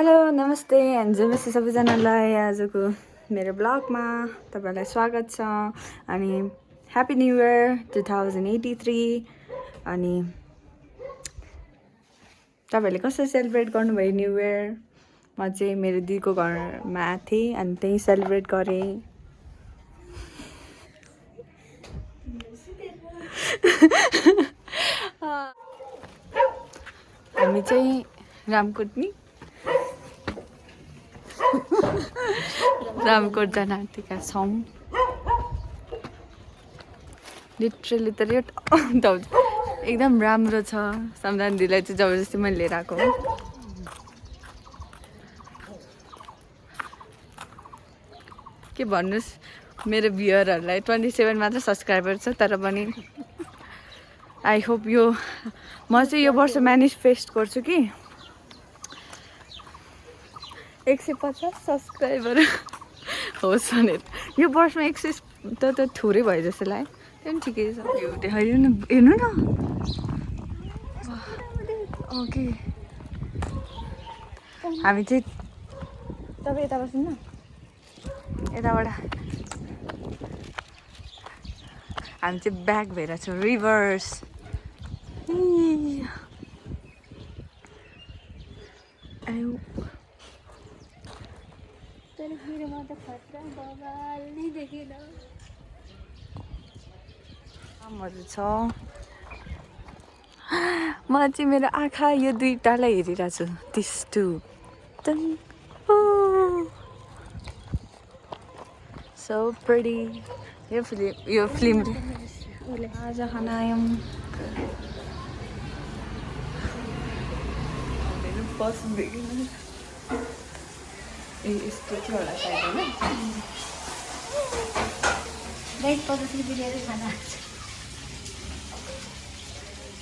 hello नमस्ते जमसी सबैजनालाई आजको मेरो ब्लगमा तपाईहरुलाई स्वागत छ अनि ह्यापी न्यू इयर 2083 अनि तपाईहरुले कसरी सेलिब्रेट गर्नुभयो न्यू इयर म चाहिँ मेरो दिदीको घरमा थिएँ अनि त्यही सेलिब्रेट गरे हामी चाहिँ रामकोटनी रामकोट जान आँटेका छौँ लिटरली त रेट एकदम राम्रो छ सम्झान दिदीलाई चाहिँ जबरजस्ती मैले लिएर आएको हो के भन्नुस् मेरो भ्युअरहरूलाई 27 मात्र सब्सक्राइबर छ तर पनि आई होप यो म चाहिँ यो वर्ष म्यानिफेस्ट गर्छु कि 150 सब्सक्राइबर होस् भनेर यो वर्षमा 100 त थोरै भयो जस्तो लाग्यो त्यो पनि ठिकै छ यो हेर्नु न ओके हामी चाहिँ तपाईँ यता बस्नु न यताबाट हामी चाहिँ ब्याक भएर छौँ रिभर्स आमहरू छ म चाहिँ मेरो आँखा यो दुईटालाई हेरिरहेको छु दिस टु सो प्रिटी यो फिल्म आज खान आयौँ यस्तो थियो होला सायद होइन 50 रुपियाँ खाना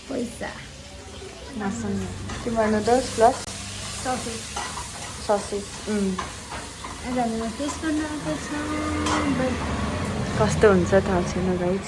पैसा मसँग तिम्रो नुडल्स प्लस ससेज आज हामीलाई टेस्ट गर्न आएको छ कस्तो हुन्छ थाहा छैन गाइज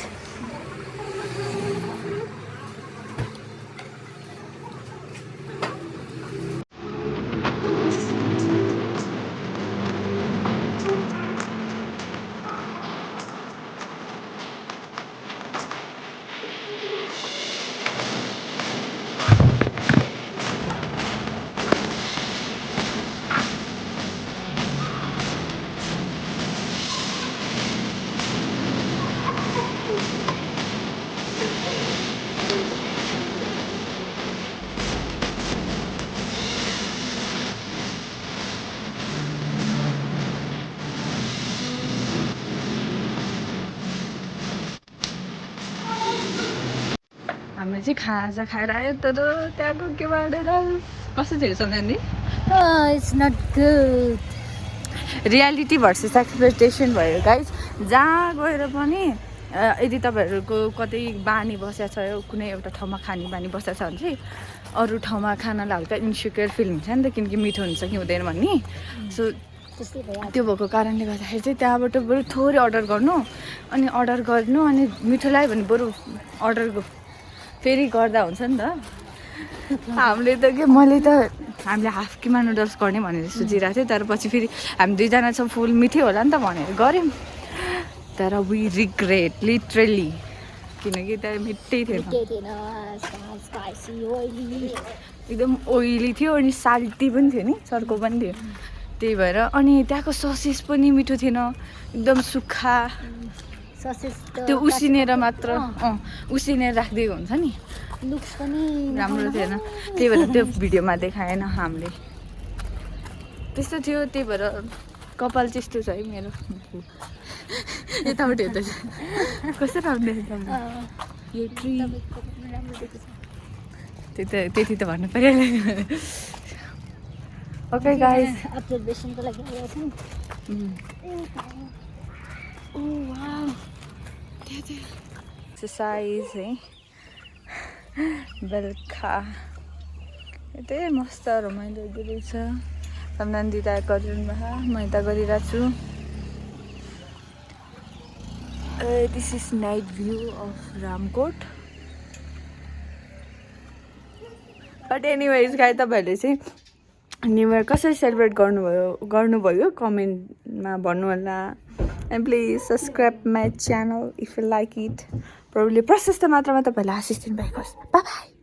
हामी चाहिँ खाजा खाएर आयो तर त्यहाँको के बारेर कस्तो थियो सम्झानी it's not good reality versus expectation भयो गाइज जहाँ गएर पनि यदि तपाईँहरूको कतै बानी बसेको छ कुनै एउटा ठाउँमा खाने बानी बसेको छ भने चाहिँ अरू ठाउँमा खानालाई हल्का इन्सिक्योर फिल हुन्छ नि त किनकि मिठो हुन्छ कि हुँदैन भन्ने सो त्यो भएको कारणले गर्दाखेरि चाहिँ त्यहाँबाट बरु थोरै अर्डर गर्नु अनि मिठो लाग्यो भने बरु अर्डर फेरि गर्दा हुन्छ नि त हामीले त हामीले हाफ किमा नुडल्स गर्ने भनेर सोचिरहेको थियौँ तर पछि फेरि हामी दुईजना छौँ फुल मिठै होला नि त भनेर गऱ्यौँ तर वी रिग्रेट लिटरली किनकि त्यहाँ मिठै थिएन एकदम ओइली थियो अनि साल्टी पनि थियो नि चर्को पनि थियो त्यही भएर अनि त्यहाँको ससेस पनि मिठो थिएन एकदम सुक्खा त्यो उसिनेर मात्र उसिनेर राखिदिएको हुन्छ नि लुक्स पनि राम्रो थिएन त्यही भएर त्यो भिडियोमा देखाएन हामीले त्यस्तो थियो त्यही भएर कपाल चाहिँ यस्तो छ है मेरो यताबाट हेर्दा कस्तो राम्रो देख्छ यो ट्री त्यति त भन्नु पर्यो ओके गाइस अब्जर्भेसनको लागि आएको छ नि ओ वाउ एक्सर्साइज है बेलुका यतै मस्त रमाइलो हुँदो रहेछ सम्मान दिदा गरिरहनु भएको म यता गरिरहेको छु this is night view of Ramkot but anyways गाई तपाईँहरूले चाहिँ न्यु इयर कसरी सेलिब्रेट गर्नुभयो कमेन्टमा भन्नु होला and please subscribe my channel if you like it प्रभुले प्रशस्त मात्रामा तपाईँहरूलाई आशिष दिनुभएको होस् बाई बाई